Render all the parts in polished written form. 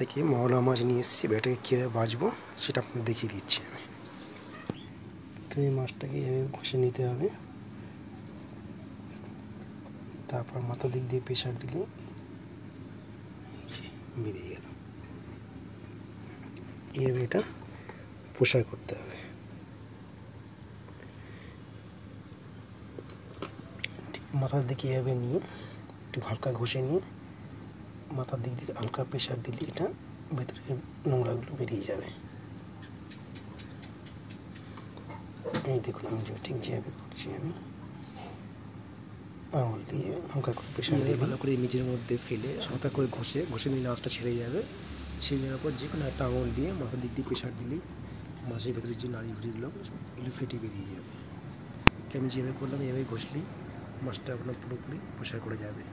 থেকে মওলা মাছ নিয়ে এসেছি, এটাকে কীভাবে বাছবো সেটা আপনাদের দেখিয়ে দিচ্ছি আমি। তো এই মাছটাকে এভাবে ঘষে নিতে হবে, তারপর মাথা দিক দিয়ে প্রেশার দিলে বেরিয়ে গেল। এভাবে এটা প্রসার করতে হবে। ঠিক মাথার দিকে এভাবে নিয়ে একটু হালকা ঘষে নিয়ে মাথার দিক দিয়ে হালকা প্রেশার দিলে এটা ভেতরে নোংরাগুলো বেরিয়ে যাবে। এই দেখুন আমি ঠিক যেভাবে করছি, আমি আঙুল দিয়ে হালকা করে প্রেশার দিয়ে ভালো করে নিজের মধ্যে ফেলে হালকা করে ঘষে নিলে মাছটা ছেড়ে যাবে। ছেড়ে যাওয়ার পর যে কোনো একটা আঙুল দিয়ে মাথার দিক দিয়ে প্রেশার দিলেই মাছের ভেতরে যে নাড়ি ভুড়িগুলো এগুলো ফেটে বেরিয়ে যাবে। আমি যেভাবে করলাম এভাবেই ঘষলেই মাছটা আপনার পুরোপুরি প্রসার করে যাবে।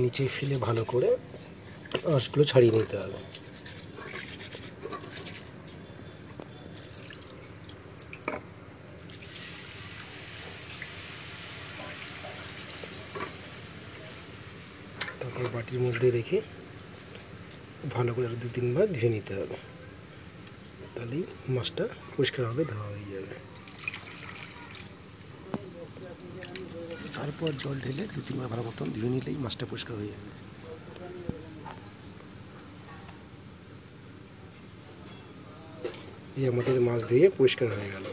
নিচে ফেলে ভালো করে আঁশগুলো ছাড়িয়ে নিতে হবে। তারপর বাটির মধ্যে রেখে ভালো করে আরও 2-3 বার ধুয়ে নিতে হবে, তাহলেই মাছটা পরিষ্কারভাবে ধোয়া হয়ে যাবে। তারপর জল ঢেলে 2-3 বার ভালো মতন ধুয়ে নিলেই মাছটা পরিষ্কার হয়ে যাবে। এই আমাদের মাছ ধুয়ে পরিষ্কার হয়ে গেল।